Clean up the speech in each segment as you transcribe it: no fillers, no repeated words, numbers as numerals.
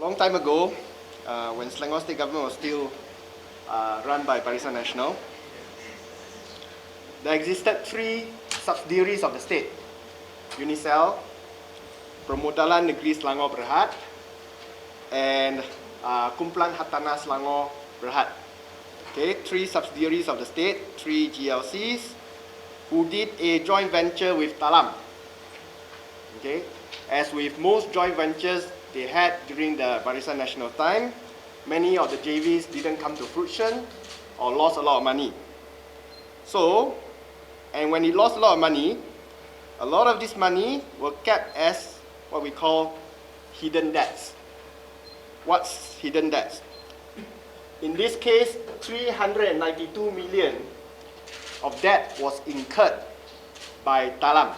long time ago, when Selangor State Government was still run by Barisan Nasional, there existed three subsidiaries of the state: Unicel, Permodalan Negeri Selangor Bhd, and Kumpulan Hartanah Selangor Bhd. Okay, three subsidiaries of the state, three GLCs, who did a joint venture with Talam. Okay, as with most joint ventures they had during the Barisan Nasional time, many of the JVs didn't come to fruition or lost a lot of money. So, and when it lost a lot of money, a lot of this money were kept as what we call hidden debts. What's hidden debts? In this case, 392 million of debt was incurred by Talam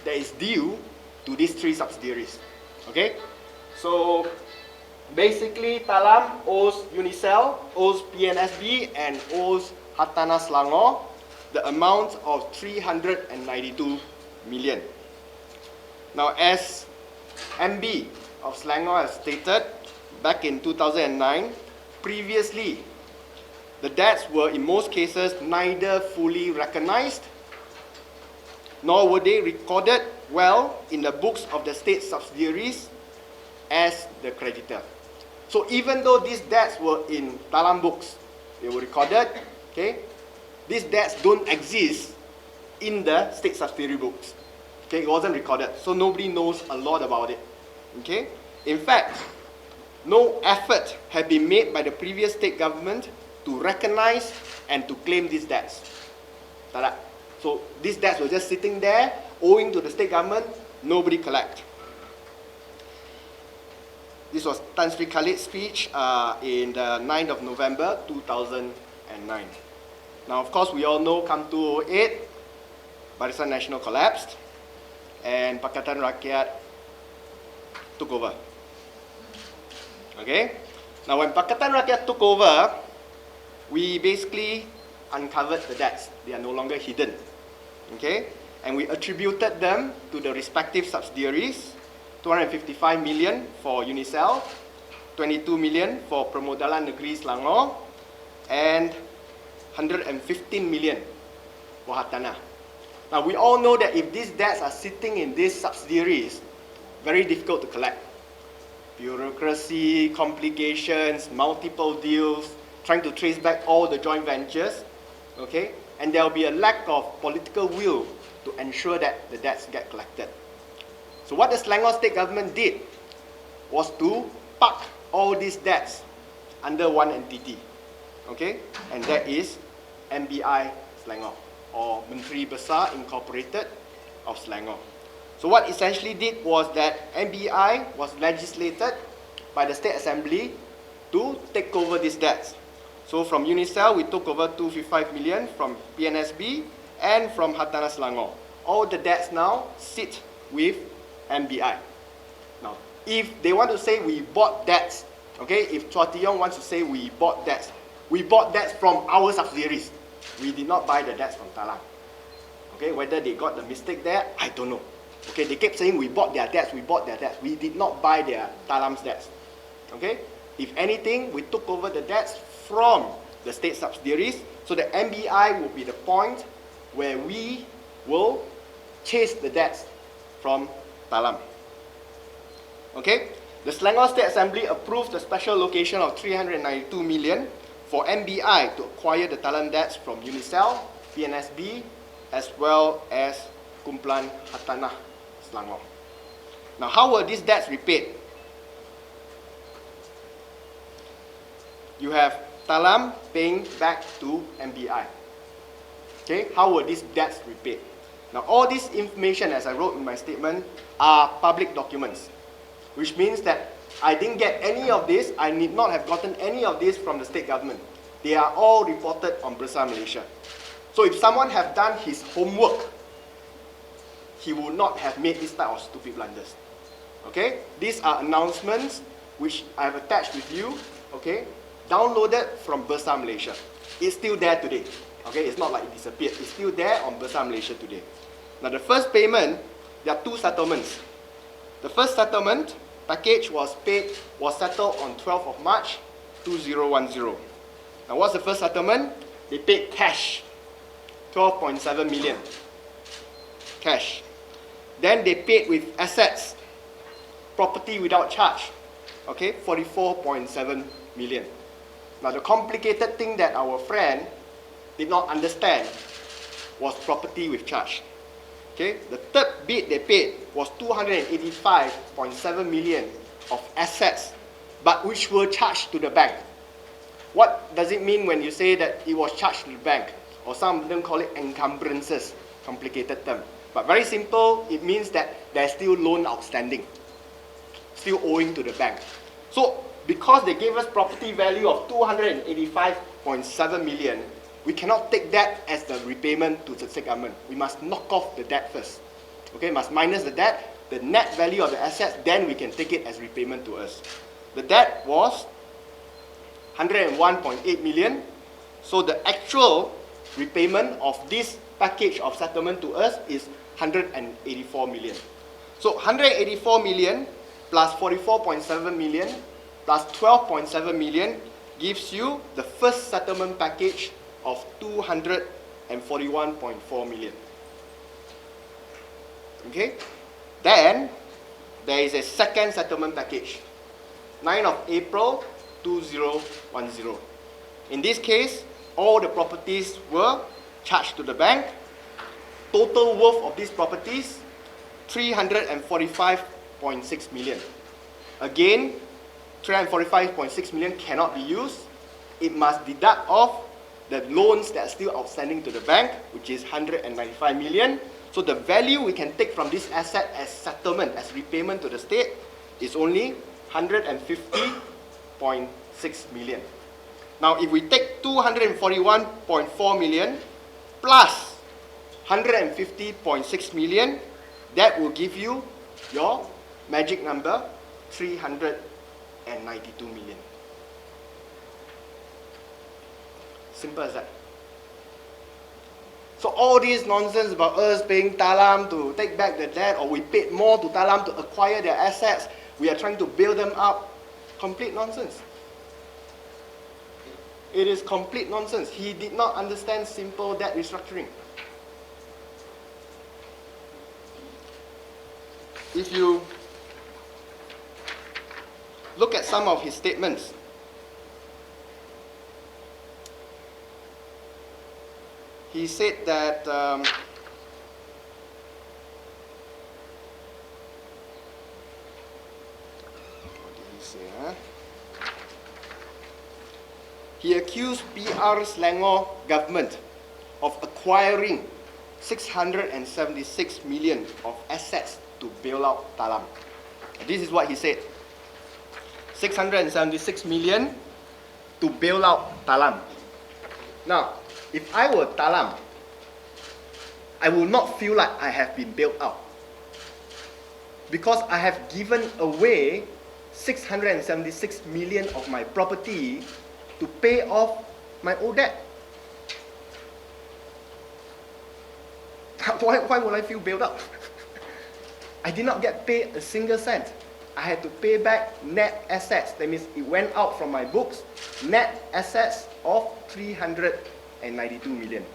that is due to these three subsidiaries. Okay? So basically Talam owes Unicel, owes PNSB, and owes Hartanah Selangor the amount of 392 million. Now, as MB of Selangor has stated back in 2009, previously the debts were in most cases neither fully recognized nor were they recorded well in the books of the state subsidiaries as the creditor. So even though these debts were in Talam books, they were recorded, okay, these debts don't exist in the state subsidiary books. Okay, it wasn't recorded, so nobody knows a lot about it. Okay, in fact, no effort had been made by the previous state government to recognize and to claim these debts. So these debts were just sitting there, owing to the state government, nobody collect. This was Tan Sri Khalid's speech in the 9th of November 2009. Now, of course, we all know, come 2008, Barisan Nasional collapsed and Pakatan Rakyat took over. Okay? Now, when Pakatan Rakyat took over, we basically uncovered the debts. They are no longer hidden. Okay? And we attributed them to the respective subsidiaries: 255 million for Unicel, 22 million for Permodalan Negeri Selangor, and 115 million for Hartanah. Now, we all know that if these debts are sitting in these subsidiaries, very difficult to collect. Bureaucracy, complications, multiple deals, trying to trace back all the joint ventures, okay? And there will be a lack of political will to ensure that the debts get collected. So what the Selangor state government did was to park all these debts under one entity, okay? And that is MBI Selangor, or Menteri Besar Incorporated of Selangor. So what essentially did was that MBI was legislated by the State Assembly to take over these debts. So from Unicel, we took over 255 million from PNSB and from Hartanah Selangor. All the debts now sit with MBI. Now, if they want to say we bought debts, okay, if Chua Ti Yong wants to say we bought debts from our subsidiaries. We did not buy the debts from Talam. Okay, whether they got the mistake there, I don't know. Okay, they kept saying we bought their debts, we bought their debts. We did not buy their Talam's debts. Okay, if anything, we took over the debts from the state subsidiaries, so the MBI will be the point where we will chase the debts from Talam. Okay, the Selangor State Assembly approved the special allocation of 392 million for MBI to acquire the Talam debts from Unicel, PNSB, as well as Kumpulan Hartanah Selangor. Now, how were these debts repaid? You have Talam paying back to MBI. Okay, how were these debts repaid? Now, all this information, as I wrote in my statement, are public documents, which means that I didn't get any of this, I need not have gotten any of this from the state government. They are all reported on Bursa Malaysia. So if someone have done his homework, he would not have made this type of stupid blunders. Okay? These are announcements which I have attached with you, okay? Downloaded from Bursa Malaysia. It's still there today. Okay? It's not like it disappeared. It's still there on Bursa Malaysia today. Now, the first payment, there are two settlements. The first settlement package was settled on 12th of March 2010. Now what's the first settlement? They paid cash, 12.7 million. Cash. Then they paid with assets, property without charge, okay, 44.7 million. Now the complicated thing that our friend did not understand was property with charge. Okay, the third bid they paid was 285.7 million of assets, but which were charged to the bank. What does it mean when you say that it was charged to the bank? Or some of them call it encumbrances, complicated term. But very simple, it means that there's still loan outstanding, still owing to the bank. So because they gave us property value of 285.7 million, we cannot take that as the repayment to the state government. We must knock off the debt first. Okay, must minus the debt, the net value of the assets, then we can take it as repayment to us. The debt was 101.8 million. So the actual repayment of this package of settlement to us is 184 million. So 184 million plus 44.7 million plus 12.7 million gives you the first settlement package of 241.4 million. Okay? Then, there is a second settlement package, 9th of April 2010. In this case, all the properties were charged to the bank. Total worth of these properties, 345.6 million. Again, 345.6 million cannot be used. It must deduct off the loans that are still outstanding to the bank, which is 195 million. So the value we can take from this asset as settlement, as repayment to the state, is only 150.6 million. Now if we take 241.4 million plus 150.6 million, that will give you your magic number, 392 million. Simple as that. So all this nonsense about us paying Talam to take back the debt, or we paid more to Talam to acquire their assets, we are trying to build them up, complete nonsense. It is complete nonsense. He did not understand simple debt restructuring. If you look at some of his statements, he said that what did he say? He accused PR Selangor government of acquiring 676 million of assets to bail out Talam. This is what he said. 676 million to bail out Talam. Now, if I were Talam, I will not feel like I have been bailed out, because I have given away 676 million of my property to pay off my old debt. Why would I feel bailed out? I did not get paid a single cent. I had to pay back net assets. That means it went out from my books, net assets of 392 million.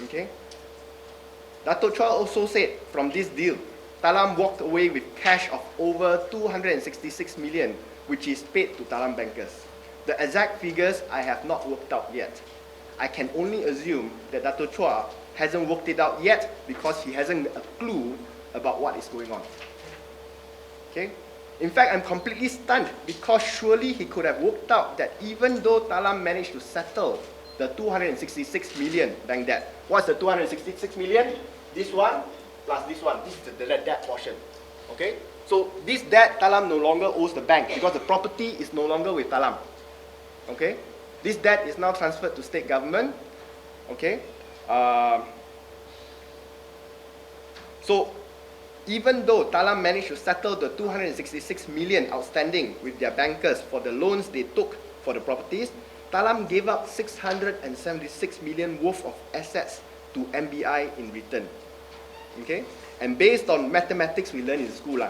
Okay? Dato' Chua also said from this deal, Talam walked away with cash of over 266 million, which is paid to Talam bankers. The exact figures I have not worked out yet. I can only assume that Dato' Chua hasn't worked it out yet because he hasn't a clue about what is going on. Okay? In fact, I'm completely stunned because surely he could have worked out that even though Talam managed to settle the 266 million bank debt. What's the 266 million? This one plus this one. This is the debt portion. Okay? So this debt Talam no longer owes the bank because the property is no longer with Talam. Okay? This debt is now transferred to state government. Okay? So even though Talam managed to settle the 266 million outstanding with their bankers for the loans they took for the properties, Talam gave up 676 million worth of assets to MBI in return. Okay? And based on mathematics we learned in school,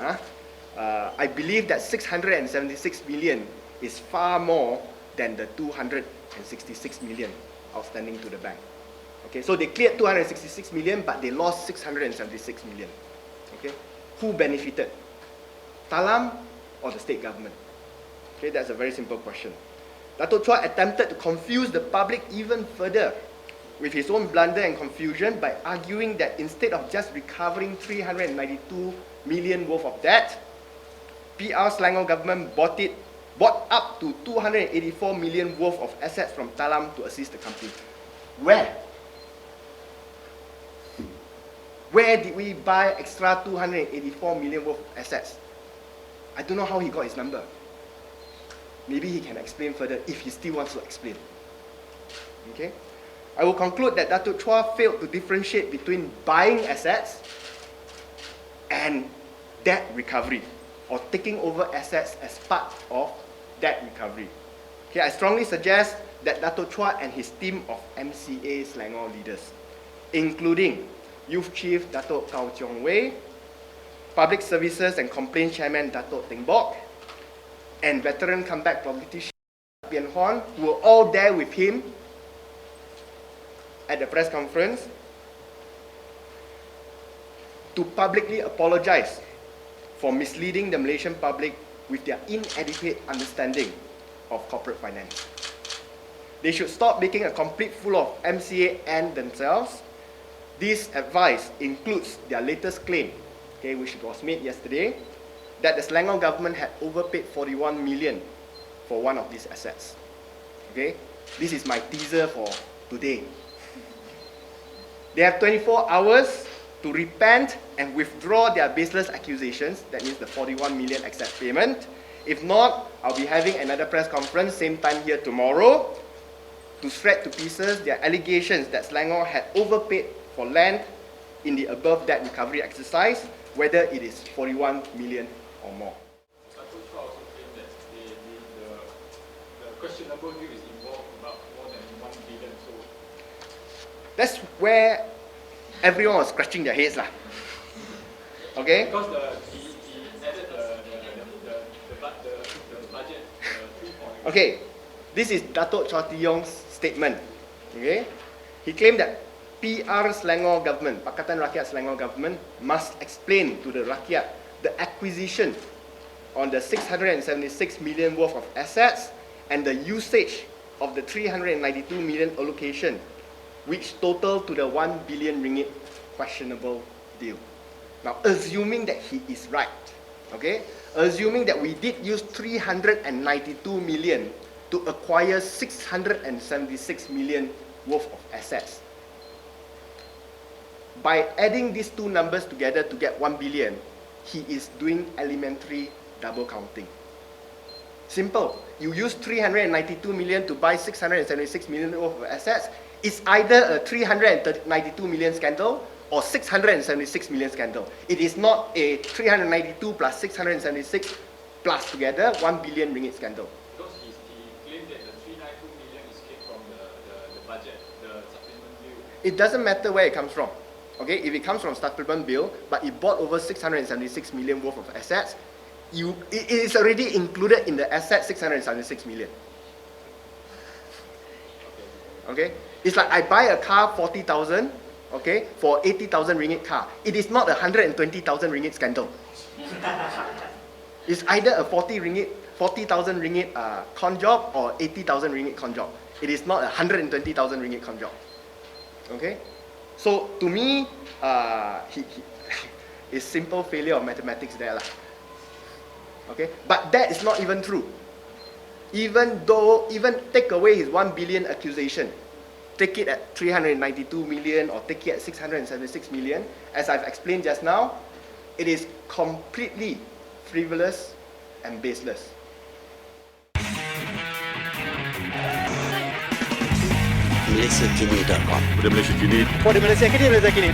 I believe that 676 million is far more than the 266 million outstanding to the bank. Okay, so they cleared 266 million, but they lost 676 million. Okay, who benefited? Talam or the state government? Okay, that's a very simple question. Dato' Chua attempted to confuse the public even further with his own blunder and confusion by arguing that instead of just recovering 392 million worth of debt, PR Selangor government bought up to 284 million worth of assets from Talam to assist the company. Where? Where did we buy extra 284 million worth of assets? I don't know how he got his number. Maybe he can explain further if he still wants to explain. Okay? I will conclude that Dato' Chua failed to differentiate between buying assets and debt recovery, or taking over assets as part of debt recovery. Okay, I strongly suggest that Dato' Chua and his team of MCA Selangor leaders, including Youth Chief Dato' Kau Cheong Wei, Public Services and Complaints Chairman Dato' Teng Bok, and veteran comeback politician Pian Horn, who were all there with him at the press conference, to publicly apologize for misleading the Malaysian public with their inadequate understanding of corporate finance. They should stop making a complete fool of MCA and themselves. This advice includes their latest claim, okay, which was made yesterday, that the Selangor government had overpaid 41 million for one of these assets. Okay, this is my teaser for today. They have 24 hours to repent and withdraw their baseless accusations, that means the 41 million excess payment. If not, I'll be having another press conference, same time here tomorrow, to shred to pieces their allegations that Selangor had overpaid for land in the above debt recovery exercise, whether it is 41 million or more. Dato' Chua also claimed that the questionable view is involved about more than 1 billion. So that's where everyone was scratching their heads lah. Okay? because he added the budget 3 Okay, this is Dato' Chua Tee Yong's statement. Okay? He claimed that PR Selangor government, Pakatan Rakyat Selangor government, must explain to the rakyat the acquisition on the 676 million worth of assets and the usage of the 392 million allocation, which total to the 1 billion ringgit questionable deal. Now, assuming that he is right, okay, assuming that we did use 392 million to acquire 676 million worth of assets, by adding these two numbers together to get 1 billion, he is doing elementary double counting. Simple. You use 392 million to buy 676 million worth of assets. It's either a 392 million scandal or 676 million scandal. It is not a 392 plus 676 plus together 1 billion ringgit scandal. Because he claimed that the 392 million is came from the budget, the supplement bill. It doesn't matter where it comes from. Okay, if it comes from supplement bill, but it bought over 676 million worth of assets, it is already included in the asset 676 million. Okay, it's like I buy a car 40,000, okay, for 80,000 ringgit car. It is not a 120,000 ringgit scandal. It's either a 40,000 ringgit con job or 80,000 ringgit con job. It is not a 120,000 ringgit con job. Okay. So to me, it's simple failure of mathematics there lah. Okay, but that is not even true. Even take away his 1 billion accusation, take it at 392 million or take it at 676 million, as I've explained just now, it is completely frivolous and baseless. MalaysiaKini.com. For the Malaysia Kini. For the Malaysia Kini.